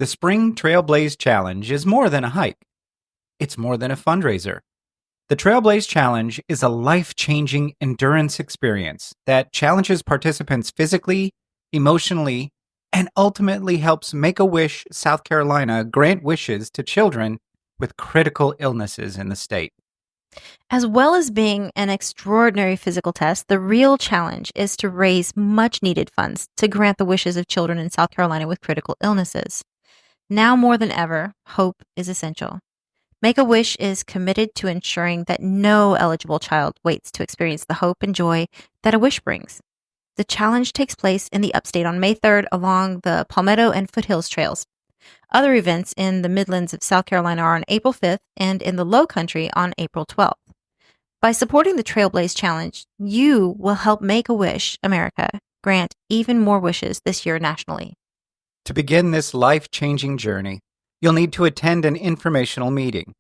The Spring Trailblaze Challenge is more than a hike. It's more than a fundraiser. The Trailblaze Challenge is a life-changing endurance experience that challenges participants physically, emotionally, and ultimately helps Make-A-Wish South Carolina grant wishes to children with critical illnesses in the state. As well as being an extraordinary physical test, the real challenge is to raise much needed funds to grant the wishes of children in South Carolina with critical illnesses. Now more than ever, hope is essential. Make-A-Wish is committed to ensuring that no eligible child waits to experience the hope and joy that a wish brings. The challenge takes place in the upstate on May 3rd along the Palmetto and Foothills trails. Other events in the Midlands of South Carolina are on April 5th and in the Low Country on April 12th. By supporting the Trailblaze Challenge, you will help Make-A-Wish America grant even more wishes this year nationally. To begin this life-changing journey, you'll need to attend an informational meeting.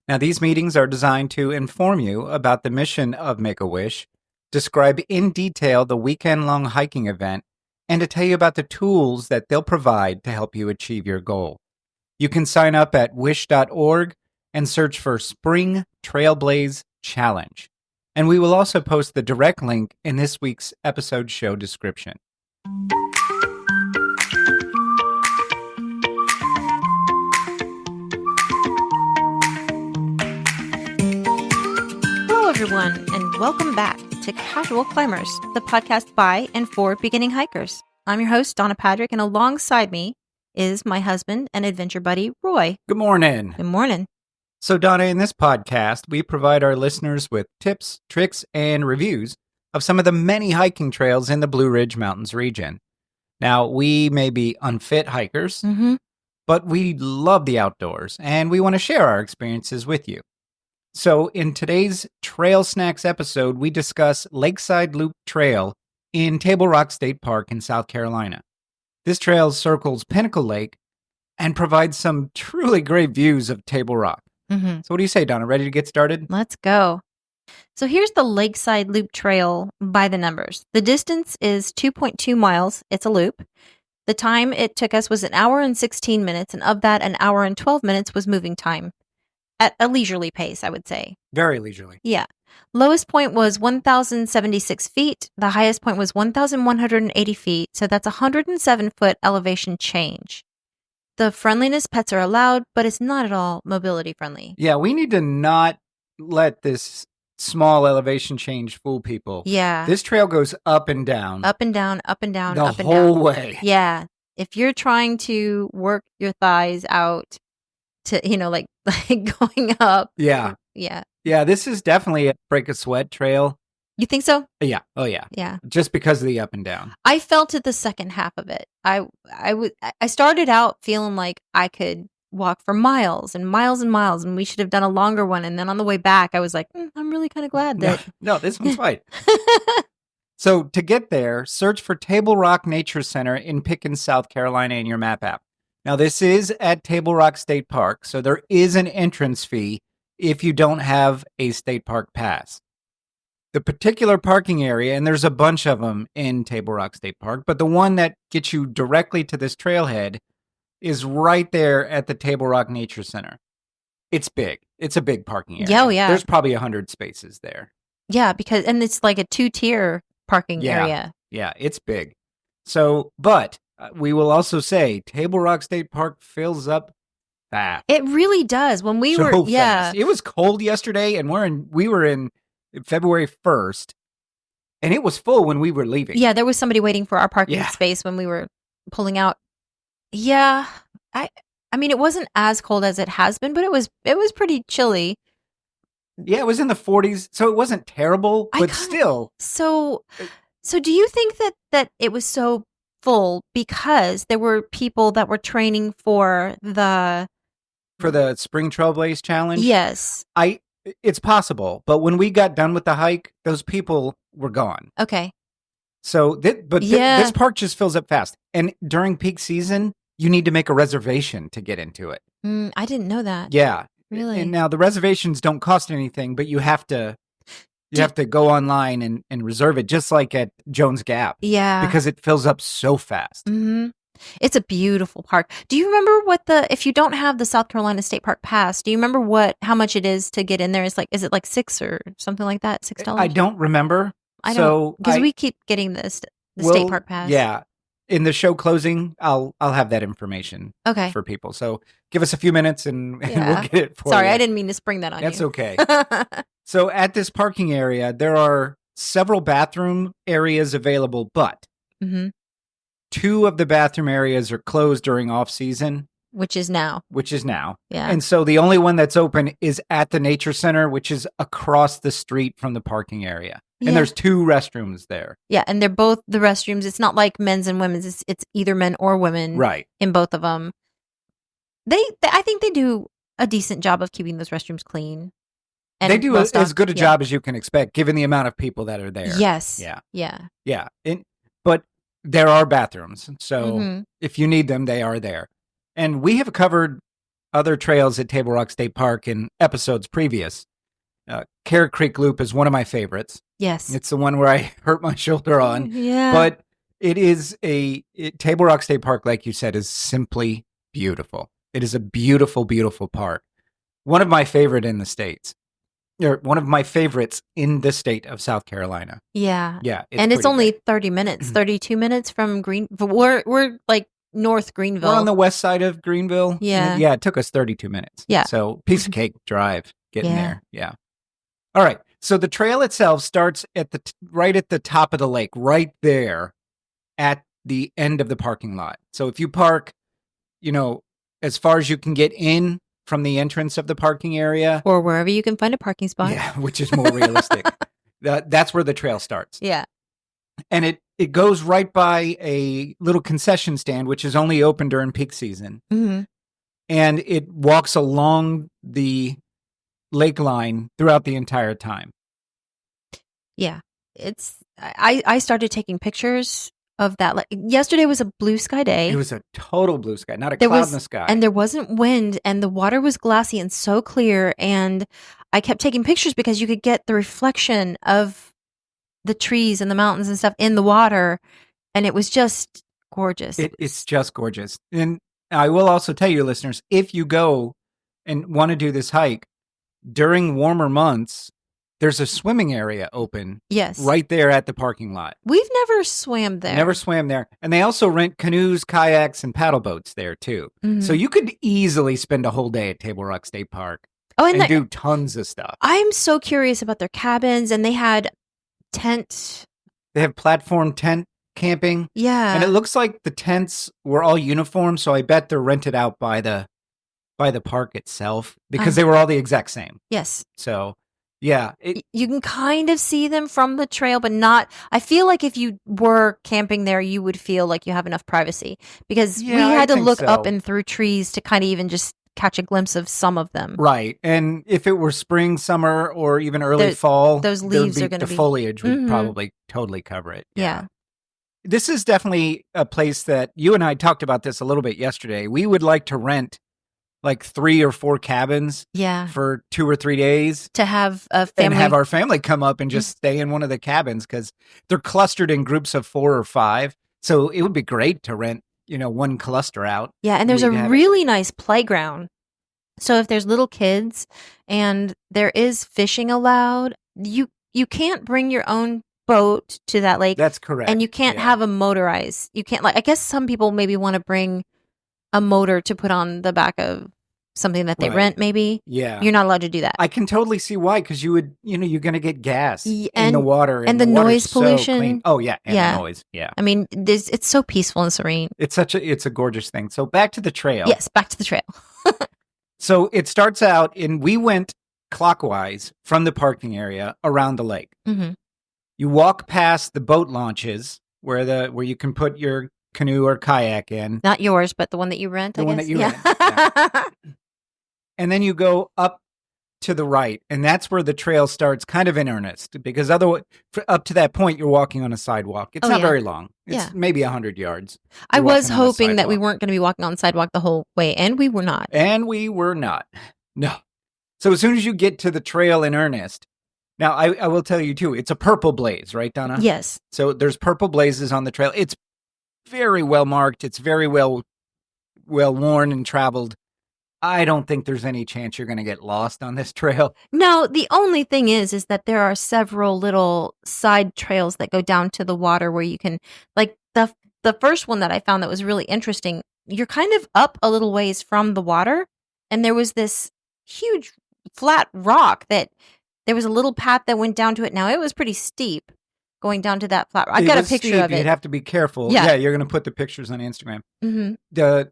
Now, these meetings are designed to inform you about the mission of Make-A-Wish, describe in detail the weekend-long hiking event, and to tell you about the tools that they'll provide to help you achieve your goal. You can sign up at wish.org and search for Spring Trailblaze Challenge. And we will also post the direct link in this week's episode show description. Hello, everyone, and welcome back to Casual Climbers, the podcast by and for beginning hikers. I'm your host, Donna Patrick, and alongside me is my husband and adventure buddy, Roy. Good morning. Good morning. So, Donna, in this podcast, we provide our listeners with tips, tricks, and reviews of some of the many hiking trails in the Blue Ridge Mountains region. Now, we may be unfit hikers, but we love the outdoors, and we want to share our experiences with you. So, in today's Trail Snacks episode, we discuss Lakeside Loop Trail in Table Rock State Park in South Carolina. This trail circles Pinnacle Lake and provides some truly great views of Table Rock. So what do you say, Donna? Ready to get started? Let's go. So here's the Lakeside Loop Trail by the numbers. The distance is 2.2 miles. It's a loop. The time it took us was 1 hour and 16 minutes, and of that, 1 hour and 12 minutes was moving time. At a leisurely pace, I would say. Very leisurely. Yeah. Lowest point was 1,076 feet. The highest point was 1,180 feet. So that's a 107-foot elevation change. The friendliness pets are allowed, but it's not at all mobility friendly. Yeah, we need to not let this small elevation change fool people. Yeah. This trail goes up and down. Up and down, up and down, the up and down. whole way. Yeah. If you're trying to work your thighs out to, like going up. Yeah. Yeah. Yeah, this is definitely a break a sweat trail. You think so? Yeah. Oh, yeah. Yeah. Just because of the up and down. I felt it the second half of it. I started out feeling like I could walk for miles and miles and miles, and we should have done a longer one. And then on the way back, I was like, I'm really kind of glad that. No, this one's fine. So to get there, search for Table Rock Nature Center in Pickens, South Carolina in your map app. Now, this is at Table Rock State Park, so there is an entrance fee if you don't have a state park pass. The particular parking area, and there's a bunch of them in Table Rock State Park, but the one that gets you directly to this trailhead is right there at the Table Rock Nature Center. It's big. It's a big parking area. Oh, yeah. There's probably 100 spaces there. Yeah, and it's like a 2-tier parking area. Yeah, it's big. So, but we will also say Table Rock State Park fills up fast. It really does. When we were, fast. It was cold yesterday, and we were in February 1st, and it was full when we were leaving. Yeah, there was somebody waiting for our parking space when we were pulling out. Yeah, I mean, it wasn't as cold as it has been, but it was pretty chilly. Yeah, it was in the 40s, so it wasn't terrible, but still. So do you think that it was so full because there were people that were training for the Spring Trailblaze Challenge? Yes. It's possible, but when we got done with the hike, those people were gone. Okay. So, this park just fills up fast. And during peak season, you need to make a reservation to get into it. I didn't know that. Yeah. Really? And now the reservations don't cost anything, but you have to go online and reserve it, just like at Jones Gap. Yeah. Because it fills up so fast. Mm-hmm. It's a beautiful park. Do you remember if you don't have the South Carolina State Park Pass, do you remember how much it is to get in there? Is it like $6 or something like that? $6? I don't remember. I don't, because we keep getting the State Park Pass. Yeah. In the show closing, I'll have that information for people. So give us a few minutes and we'll get it for you. Sorry, I didn't mean to spring that on you. That's okay. So at this parking area, there are several bathroom areas available, but 2 of the bathroom areas are closed during off-season. Which is now. Yeah. And so the only one that's open is at the Nature Center, which is across the street from the parking area. Yeah. And there's 2 restrooms there. Yeah, and they're both the restrooms. It's not like men's and women's. It's either men or women. Right. In both of them. I think they do a decent job of keeping those restrooms clean. And they do as good a job as you can expect, given the amount of people that are there. Yes. Yeah. Yeah. Yeah. But there are bathrooms. So if you need them, they are there. And we have covered other trails at Table Rock State Park in episodes previous. Carrot Creek Loop is one of my favorites. Yes. It's the one where I hurt my shoulder on. Yeah. But it is Table Rock State Park, like you said, is simply beautiful. It is a beautiful, beautiful park. One of my favorite in the States. Or one of my favorites in the state of South Carolina. Yeah. Yeah. It's only 30 minutes, 32 minutes from we're like North Greenville. We're on the west side of Greenville. Yeah. Yeah, it took us 32 minutes. Yeah. So piece of cake drive getting there. Yeah. All right. So the trail itself starts at right at the top of the lake, right there at the end of the parking lot. So if you park, as far as you can get in from the entrance of the parking area. Or wherever you can find a parking spot. Yeah, which is more realistic. That's where the trail starts. Yeah. And it goes right by a little concession stand, which is only open during peak season. Mm-hmm. And it walks along the lake line throughout the entire time. Yeah. I started taking pictures of that. Like yesterday was a blue sky day. It was a total blue sky, not a cloud in the sky. And there wasn't wind, and the water was glassy and so clear. And I kept taking pictures because you could get the reflection of the trees and the mountains and stuff in the water. And it was just gorgeous. It's just gorgeous. And I will also tell you, listeners, if you go and want to do this hike during warmer months, there's a swimming area open. Yes. Right there at the parking lot. We've never swam there. Never swam there. And they also rent canoes, kayaks, and paddle boats there too. Mm-hmm. So you could easily spend a whole day at Table Rock State Park and do tons of stuff. I'm so curious about their cabins, and they had They have platform tent camping. Yeah. And it looks like the tents were all uniform, so I bet they're rented out by the park itself because they were all the exact same. Yes. So yeah. You can kind of see them from the trail, but not. I feel like if you were camping there, you would feel like you have enough privacy because we had to look up and through trees to kind of even just catch a glimpse of some of them. Right. And if it were spring, summer, or even early fall, those leaves are going to be. The foliage would probably totally cover it. Yeah. This is definitely a place that you and I talked about this a little bit yesterday. We would like to rent like 3 or 4 cabins for 2 or 3 days to have a family and have our family come up and just stay in one of the cabins because they're clustered in groups of 4 or 5. So it would be great to rent, one cluster out. Yeah. And there's a really nice playground. So if there's little kids and there is fishing allowed, you can't bring your own boat to that lake. That's correct. And you can't have a motorized. You can't I guess some people maybe want to bring a motor to put on the back of something that they rent, maybe. Yeah. You're not allowed to do that. I can totally see why, because you would, you're going to get gas in the water. And the noise pollution. Oh, yeah. And the noise. Yeah. I mean, it's so peaceful and serene. It's a gorgeous thing. So back to the trail. Yes, back to the trail. So it starts out we went clockwise from the parking area around the lake. Mm-hmm. You walk past the boat launches where you can put your canoe or kayak in. Not yours, but the one that you rent, the one that you rent. Yeah. And then you go up to the right, and that's where the trail starts kind of in earnest, because otherwise, up to that point, you're walking on a sidewalk. It's not very long. It's maybe 100 yards. I was hoping that we weren't going to be walking on the sidewalk the whole way, and we were not. No. So as soon as you get to the trail in earnest, now I will tell you too, it's a purple blaze, right, Donna? Yes. So there's purple blazes on the trail. It's very well marked. It's very well worn and traveled. I don't think there's any chance you're going to get lost on this trail. No, the only thing is that there are several little side trails that go down to the water where you can, like the first one that I found that was really interesting. You're kind of up a little ways from the water, and there was this huge flat rock that there was a little path that went down to it. Now it was pretty steep going down to that flat rock. I got a picture of it. You'd have to be careful. Yeah, you're going to put the pictures on Instagram. Mm-hmm.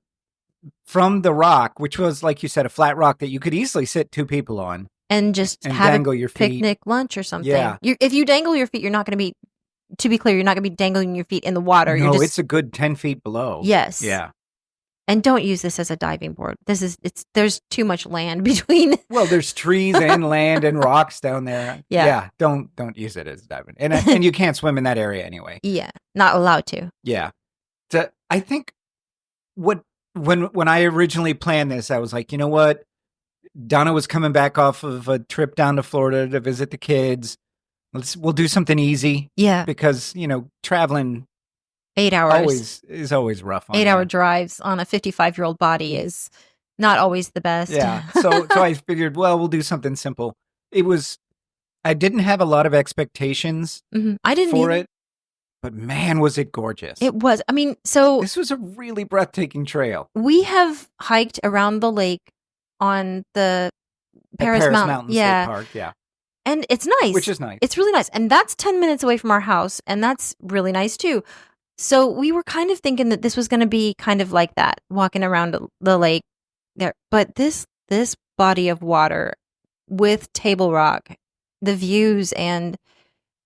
From the rock, which was, like you said, a flat rock that you could easily sit two people on and just have dangle your feet. Picnic lunch or something. Yeah. If you dangle your feet, you're not going to be, to be clear, you're not going to be dangling your feet in the water. No, it's a good 10 feet below. Yes. Yeah. And don't use this as a diving board. There's too much land between. Well, there's trees and land and rocks down there. Yeah. Don't use it as diving. And you can't swim in that area anyway. Yeah. Not allowed to. Yeah. So I think when I originally planned this, I was like, you know what? Donna was coming back off of a trip down to Florida to visit the kids. We'll do something easy. Yeah. Because, traveling 8 hours is always rough. 8-hour drives on a 55-year-old body is not always the best. Yeah. So I figured, well, we'll do something simple. I didn't have a lot of expectations I didn't for it. But man, was it gorgeous. It was. I mean, so this was a really breathtaking trail. We have hiked around the lake on the Paris Mountain State Park, yeah. And it's nice. Which is nice. It's really nice. And that's 10 minutes away from our house, and that's really nice too. So we were kind of thinking that this was going to be kind of like that, walking around the lake there. But this body of water with Table Rock, the views, and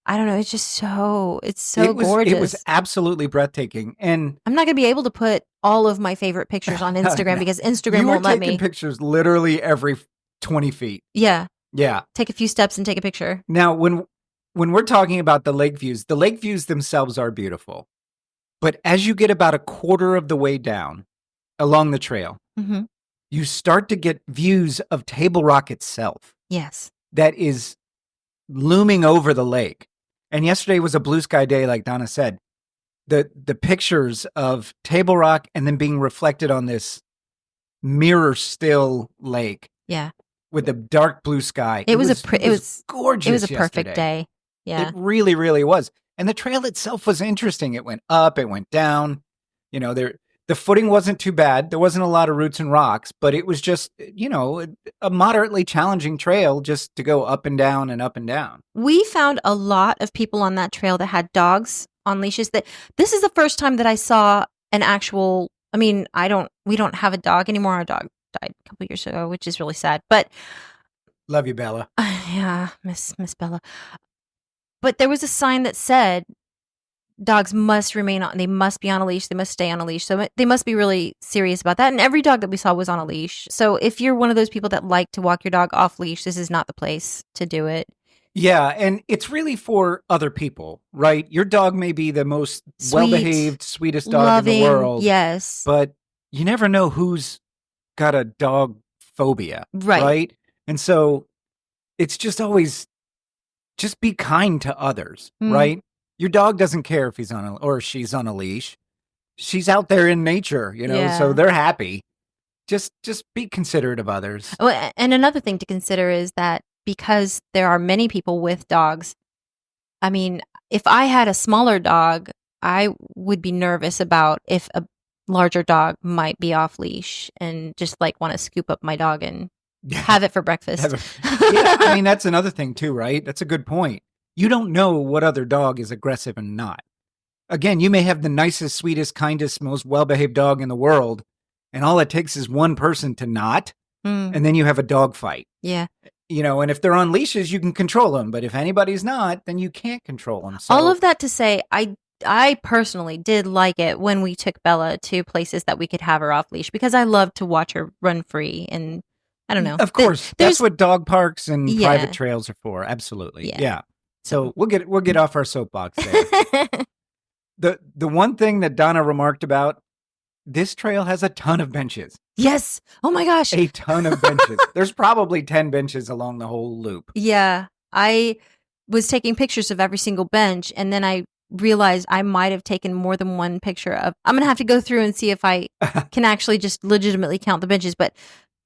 I don't know. It's just so gorgeous. It was absolutely breathtaking. And I'm not going to be able to put all of my favorite pictures on Instagram because Instagram won't let me. You were taking pictures literally every 20 feet. Yeah. Yeah. Take a few steps and take a picture. Now, when we're talking about the lake views themselves are beautiful. But as you get about a quarter of the way down along the trail, you start to get views of Table Rock itself. Yes. That is looming over the lake. And yesterday was a blue sky day, like Donna said. The pictures of Table Rock and then being reflected on this mirror still lake. Yeah. With the dark blue sky. It was gorgeous. It was a perfect day. Yeah. It really, really was. And the trail itself was interesting. It went up, it went down. The footing wasn't too bad. There wasn't a lot of roots and rocks, but it was just, a moderately challenging trail just to go up and down and up and down. We found a lot of people on that trail that had dogs on leashes. This is the first time that I saw an actual, we don't have a dog anymore. Our dog died a couple years ago, which is really sad, but love you, Bella. Yeah, Miss Bella. But there was a sign that said dogs must remain on, they must be on a leash, they must stay on a leash. So they must be really serious about that. And every dog that we saw was on a leash. So if you're one of those people that like to walk your dog off leash, this is not the place to do it. Yeah, and it's really for other people, right? Your dog may be the most well-behaved, sweetest dog loving, in the world. Yes. But you never know who's got a dog phobia, right? And so it's just always, just be kind to others, right? Your dog doesn't care if he's on or she's on a leash. She's out there in nature, so they're happy. Just be considerate of others. Oh, and another thing to consider is that because there are many people with dogs, if I had a smaller dog, I would be nervous about if a larger dog might be off leash and just want to scoop up my dog and have it for breakfast. That's another thing too, right? That's a good point. You don't know what other dog is aggressive and not. Again, you may have the nicest, sweetest, kindest, most well-behaved dog in the world, and all it takes is one person to not, and then you have a dog fight. Yeah. And if they're on leashes, you can control them, but if anybody's not, then you can't control them. So. All of that to say, I personally did like it when we took Bella to places that we could have her off leash because I love to watch her run free and I don't know. Of course. That's what dog parks and private trails are for. Absolutely. Yeah. So we'll get off our soapbox there. The one thing that Donna remarked about, this trail has a ton of benches. Yes. Oh my gosh. A ton of benches. There's probably 10 benches along the whole loop. Yeah. I was taking pictures of every single bench and then I realized I might have taken more than one picture of. I'm going to have to go through and see if I can actually just legitimately count the benches, but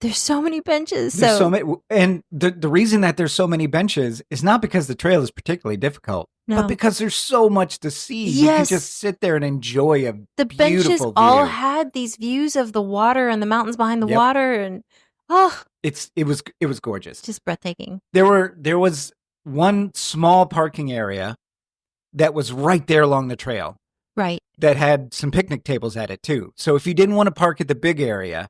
there's so many benches. There's so many, and the reason that there's so many benches is not because the trail is particularly difficult, but because there's so much to see. Yes. You can just sit there and enjoy a the beautiful benches view. all had these views of the water and the mountains behind the water, and it was gorgeous, just breathtaking. There was one small parking area that was right there along the trail, right? That had some picnic tables at it too. So if you didn't want to park at the big area,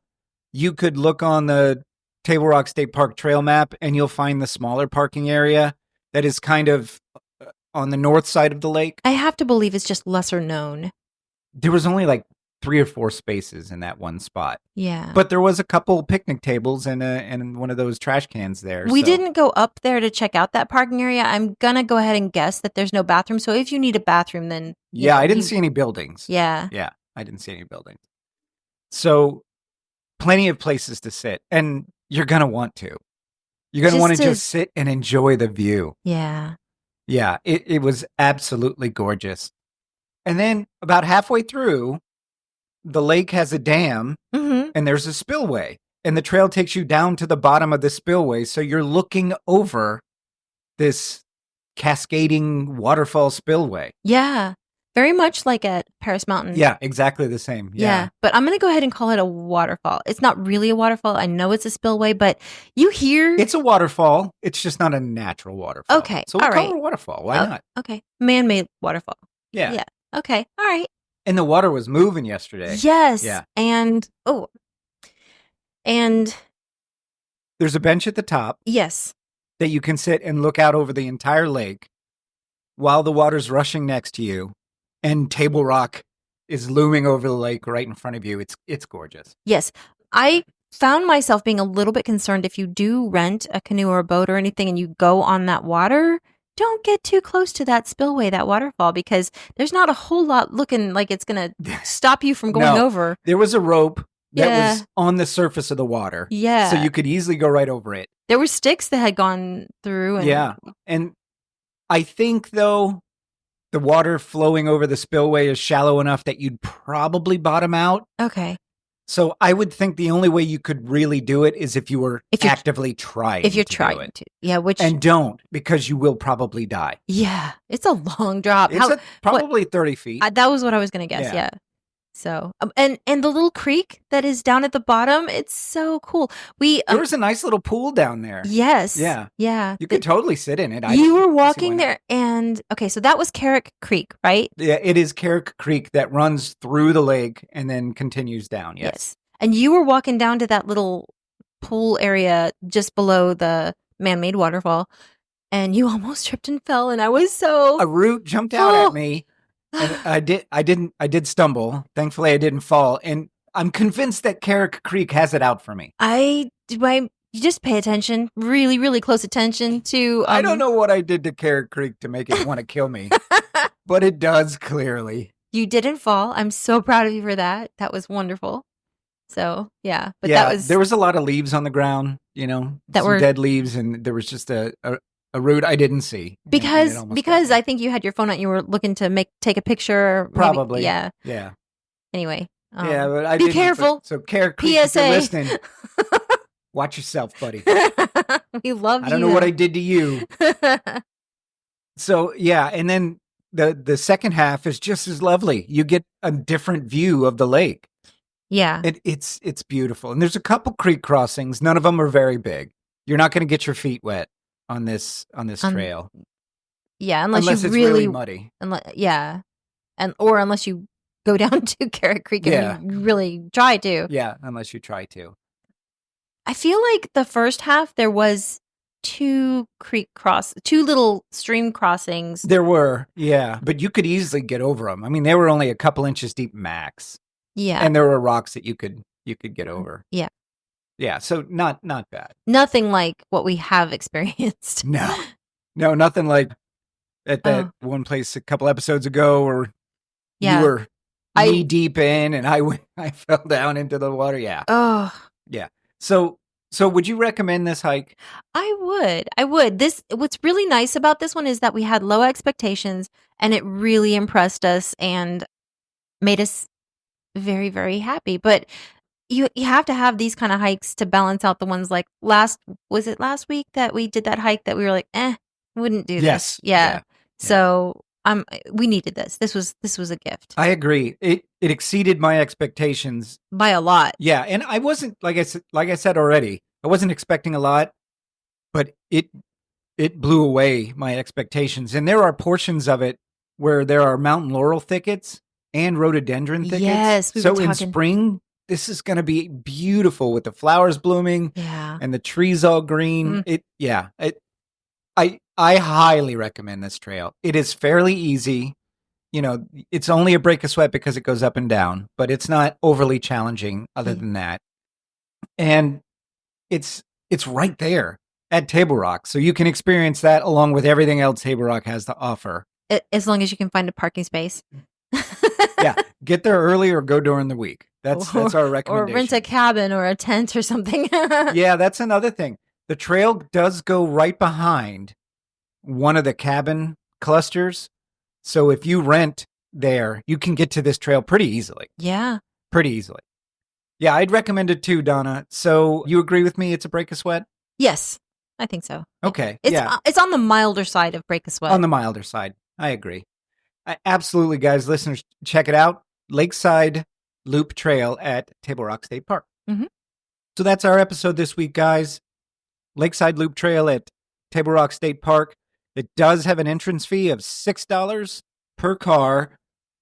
you could look on the Table Rock State Park trail map and you'll find the smaller parking area that is kind of on the north side of the lake. I have to believe it's just lesser known. There was only like 3 or 4 spaces in that one spot. Yeah. But there was a couple picnic tables and one of those trash cans there. We didn't go up there to check out that parking area. I'm going to go ahead and guess that there's no bathroom. So if you need a bathroom, then... Yeah, I didn't see any buildings. Yeah. Yeah, I didn't see any buildings. So... plenty of places to sit, and you're going to want to. You're going to want to just sit and enjoy the view. Yeah. Yeah, it was absolutely gorgeous. And then about halfway through, the lake has a dam, and there's a spillway, and the trail takes you down to the bottom of the spillway, so you're looking over this cascading waterfall spillway. Yeah. Very much like at Paris Mountain. Yeah, exactly the same. Yeah. But I'm going to go ahead and call it a waterfall. It's not really a waterfall. I know it's a spillway, but you hear... It's a waterfall. It's just not a natural waterfall. Okay. So we'll call it a waterfall. Why not? Okay. Man-made waterfall. Yeah. Yeah. Okay. All right. And the water was moving yesterday. Yes. Yeah. And there's a bench at the top. Yes. That you can sit and look out over the entire lake while the water's rushing next to you. And Table Rock is looming over the lake right in front of you. It's gorgeous. Yes. I found myself being a little bit concerned if you do rent a canoe or a boat or anything and you go on that water, don't get too close to that spillway, that waterfall, because there's not a whole lot looking like it's going to stop you from going over. There was a rope that was on the surface of the water. Yeah. So you could easily go right over it. There were sticks that had gone through. And I think, though, the water flowing over the spillway is shallow enough that you'd probably bottom out. Okay. So I would think the only way you could really do it is if you were actively trying. If you're trying to. Yeah. And don't, because you will probably die. Yeah. It's a long drop. It's probably 30 feet. That was what I was going to guess. Yeah. So, and the little creek that is down at the bottom, it's so cool. There was a nice little pool down there. Yes. Yeah. Yeah. You could totally sit in it. You were walking there and, okay, so that was Carrick Creek, right? Yeah, it is Carrick Creek that runs through the lake and then continues down. Yes. And you were walking down to that little pool area just below the man-made waterfall and you almost tripped and fell and I was so... A root jumped out at me. And I did stumble. Thankfully, I didn't fall. And I'm convinced that Carrick Creek has it out for me. You just pay attention, really, really close attention to... I don't know what I did to Carrick Creek to make it want to kill me, but it does clearly. You didn't fall. I'm so proud of you for that. That was wonderful. So, yeah. But there was a lot of leaves on the ground, some dead leaves, and there was just a route I didn't see. Because I think you had your phone out, you were looking to take a picture. Probably. Yeah. Yeah. Anyway. But I be didn't. Careful. So Carrick Creek, PSA. if you're listening, watch yourself, buddy. We love you. I don't know what I did to you. So, yeah. And then the second half is just as lovely. You get a different view of the lake. Yeah. It's beautiful. And there's a couple creek crossings. None of them are very big. You're not going to get your feet wet on this trail. Yeah, unless it's really muddy. Or unless you go down to Carrick Creek and you really try to. Yeah, unless you try to. I feel like the first half there was two little stream crossings. There were, yeah, but you could easily get over them. I mean, they were only a couple inches deep max. Yeah, and there were rocks that you could get over. Yeah. Yeah, so not bad. Nothing like what we have experienced. No, nothing like at that one place a couple episodes ago where you were knee deep in and I fell down into the water. Yeah. Oh. Yeah. So So would you recommend this hike? I would. What's really nice about this one is that we had low expectations and it really impressed us and made us very, very happy. But you have to have these kind of hikes to balance out the ones like was it last week that we did that hike that we were like, wouldn't do Yes. this. Yeah. Yeah. So we needed this. This was a gift. I agree. It exceeded my expectations By a lot. Yeah, and I wasn't like I said already. I wasn't expecting a lot, but it blew away my expectations. And there are portions of it where there are mountain laurel thickets and rhododendron thickets. Yes, so in spring, this is going to be beautiful with the flowers blooming and the trees all green. I highly recommend this trail. It is fairly easy. It's only a break of sweat because it goes up and down, but it's not overly challenging other than that. And it's right there at Table Rock. So you can experience that along with everything else Table Rock has to offer. As long as you can find a parking space. Yeah. Get there early or go during the week. That's our recommendation. Or rent a cabin or a tent or something. Yeah, that's another thing. The trail does go right behind one of the cabin clusters. So if you rent there, you can get to this trail pretty easily. Yeah. Pretty easily. Yeah, I'd recommend it too, Donna. So you agree with me? It's a break a sweat? Yes, I think so. Okay. It's on the milder side of break a sweat. On the milder side. I agree. Absolutely, guys. Listeners, check it out. Lakeside Loop Trail at Table Rock State Park. Mm-hmm. So that's our episode this week, guys. Lakeside Loop Trail at Table Rock State Park. It does have an entrance fee of $6 per car,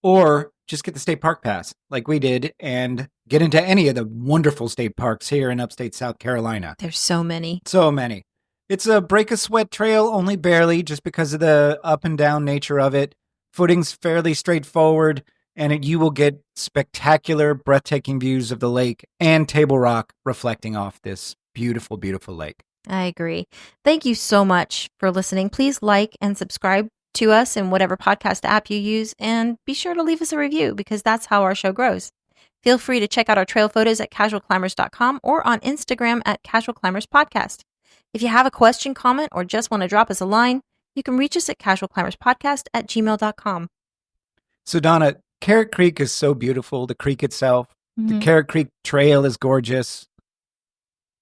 or just get the state park pass like we did and get into any of the wonderful state parks here in upstate South Carolina. There's so many. So many. It's a break a sweat trail, only barely, just because of the up and down nature of it. Footing's fairly straightforward, and you will get spectacular, breathtaking views of the lake and Table Rock reflecting off this beautiful, beautiful lake. I agree. Thank you so much for listening. Please like and subscribe to us in whatever podcast app you use, and be sure to leave us a review because that's how our show grows. Feel free to check out our trail photos at casualclimbers.com or on Instagram at Casual Climbers Podcast. If you have a question, comment, or just want to drop us a line, you can reach us at casualclimberspodcast@gmail.com. So, Donna, Carrot Creek is so beautiful, the creek itself. Mm-hmm. The Carrot Creek Trail is gorgeous.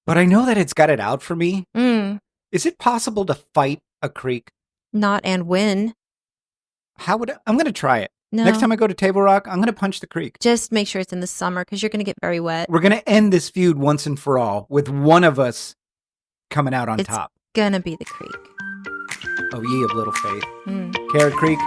But I know that it's got it out for me. Is it possible to fight a creek? Not and win. I'm going to try it. No. Next time I go to Table Rock, I'm going to punch the creek. Just make sure it's in the summer because you're going to get very wet. We're going to end this feud once and for all with one of us coming out on top. It's going to be the creek. Oh, ye of little faith. Carrot Creek,